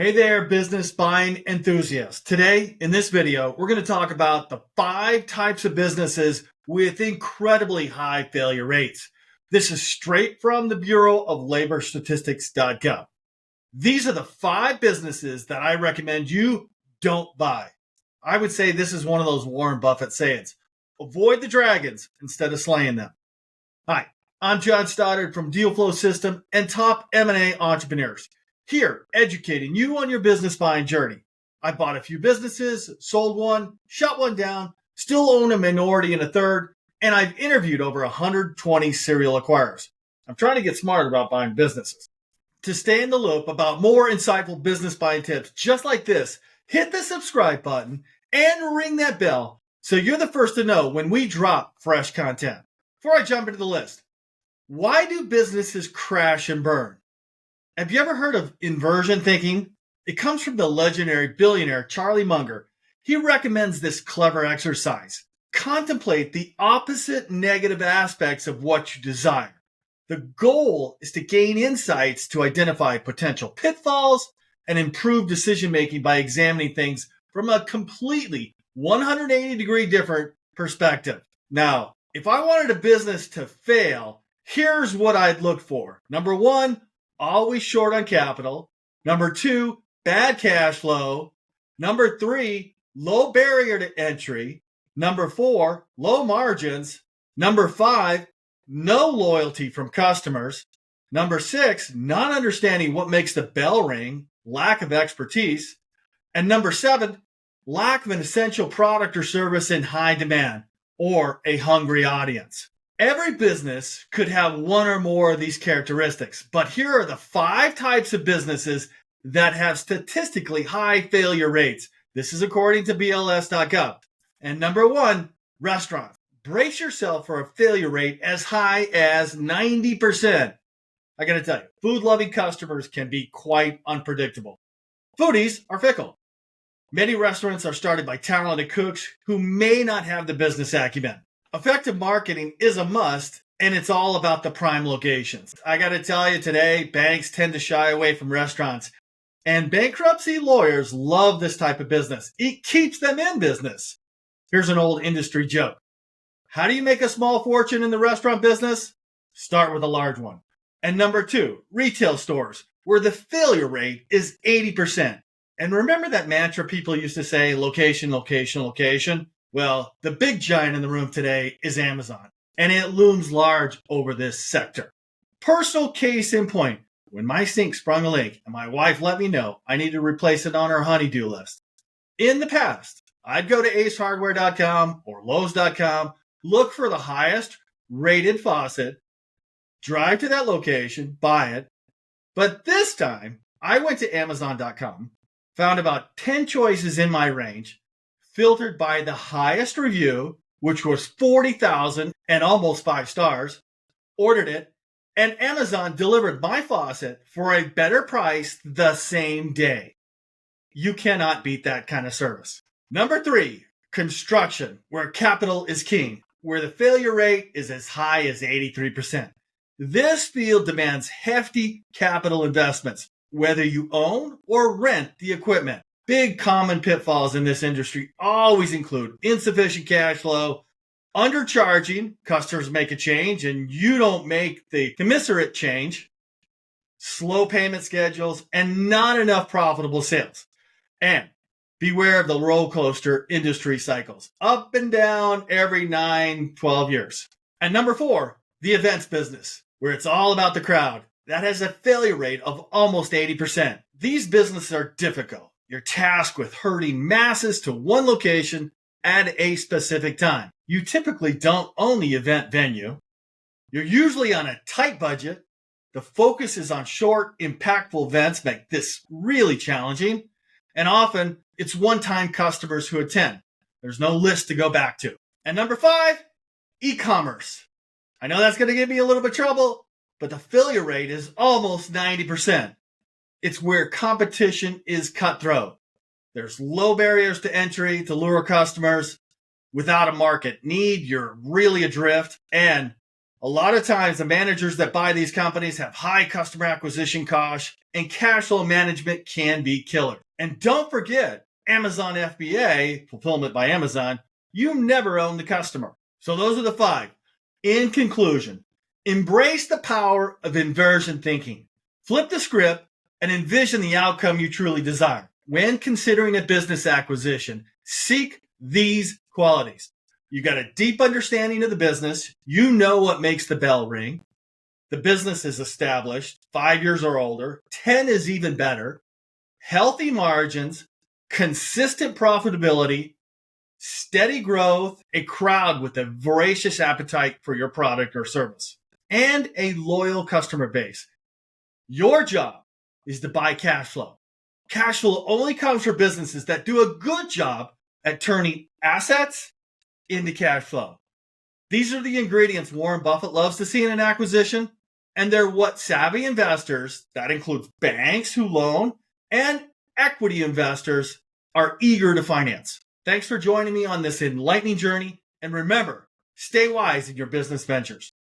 Hey there, business buying enthusiasts. Today, in this video, we're going to talk about the 5 types of businesses with incredibly high failure rates. This is straight from the Bureau of Labor Statistics.gov. These are the 5 businesses that I recommend you don't buy. I would say this is one of those Warren Buffett sayings. Avoid the dragons instead of slaying them. Hi, I'm John Stoddard from DEALFLOWSYSTEM and Top M&A Entrepreneurs. Here, educating you on your business buying journey. I bought a few businesses, sold one, shut one down, still own a minority in a third, and I've interviewed over 120 serial acquirers. I'm trying to get smarter about buying businesses. To stay in the loop about more insightful business buying tips just like this, hit the subscribe button and ring that bell so you're the first to know when we drop fresh content. Before I jump into the list, why do businesses crash and burn? Have you ever heard of inversion thinking? It comes from the legendary billionaire Charlie Munger. He recommends this clever exercise. Contemplate the opposite negative aspects of what you desire. The goal is to gain insights to identify potential pitfalls and improve decision-making by examining things from a completely 180-degree different perspective. Now, if I wanted a business to fail, here's what I'd look for. Number 1, always short on capital. Number 2, bad cash flow. Number 3, low barrier to entry. Number 4, low margins. Number 5, no loyalty from customers. Number 6, not understanding what makes the bell ring, lack of expertise. And number 7, lack of an essential product or service in high demand or a hungry audience. Every business could have one or more of these characteristics, but here are the 5 types of businesses that have statistically high failure rates. This is according to BLS.gov. And number 1, restaurants. Brace yourself for a failure rate as high as 90%. I gotta tell you, food-loving customers can be quite unpredictable. Foodies are fickle. Many restaurants are started by talented cooks who may not have the business acumen. Effective marketing is a must, and it's all about the prime locations. I got to tell you today, banks tend to shy away from restaurants, and bankruptcy lawyers love this type of business. It keeps them in business. Here's an old industry joke. How do you make a small fortune in the restaurant business? Start with a large one. And number 2, retail stores, where the failure rate is 80%. And remember that mantra people used to say, location, location, location? Well, the big giant in the room today is Amazon, and it looms large over this sector. Personal case in point, when my sink sprung a leak and my wife let me know I need to replace it on her honey-do list. In the past, I'd go to acehardware.com or lowes.com, look for the highest rated faucet, drive to that location, buy it. But this time, I went to amazon.com, found about 10 choices in my range, filtered by the highest review, which was 40,000 and almost 5 stars, ordered it, and Amazon delivered my faucet for a better price the same day. You cannot beat that kind of service. Number 3, construction, where capital is king, where the failure rate is as high as 83%. This field demands hefty capital investments, whether you own or rent the equipment. Big common pitfalls in this industry always include insufficient cash flow, undercharging, customers make a change and you don't make the commensurate change, slow payment schedules, and not enough profitable sales. And beware of the roller coaster industry cycles, up and down every 9-12 years. And number 4, the events business, where it's all about the crowd. That has a failure rate of almost 80%. These businesses are difficult. You're tasked with herding masses to one location at a specific time. You typically don't own the event venue. You're usually on a tight budget. The focus is on short, impactful events, make this really challenging. And often, it's one-time customers who attend. There's no list to go back to. And number 5, e-commerce. I know that's going to give me a little bit of trouble, but the failure rate is almost 90%. It's where competition is cutthroat. There's low barriers to entry to lure customers. Without a market need, you're really adrift. And A lot of times the managers that buy these companies have high customer acquisition costs, and cash flow management can be killer. And don't forget, Amazon FBA, Fulfillment by Amazon, you never own the customer. So those are the 5. In conclusion, embrace the power of inversion thinking. Flip the script and envision the outcome you truly desire. When considering a business acquisition, seek these qualities. You got a deep understanding of the business. You know what makes the bell ring. The business is established, 5 years or older. 10 is even better. Healthy margins, consistent profitability, steady growth, a crowd with a voracious appetite for your product or service, and a loyal customer base. Your job is to buy cash flow. Cash flow only comes for businesses that do a good job at turning assets into cash flow. These are the ingredients Warren Buffett loves to see in an acquisition, and they're what savvy investors, that includes banks who loan, and equity investors, are eager to finance. Thanks for joining me on this enlightening journey, and remember, stay wise in your business ventures.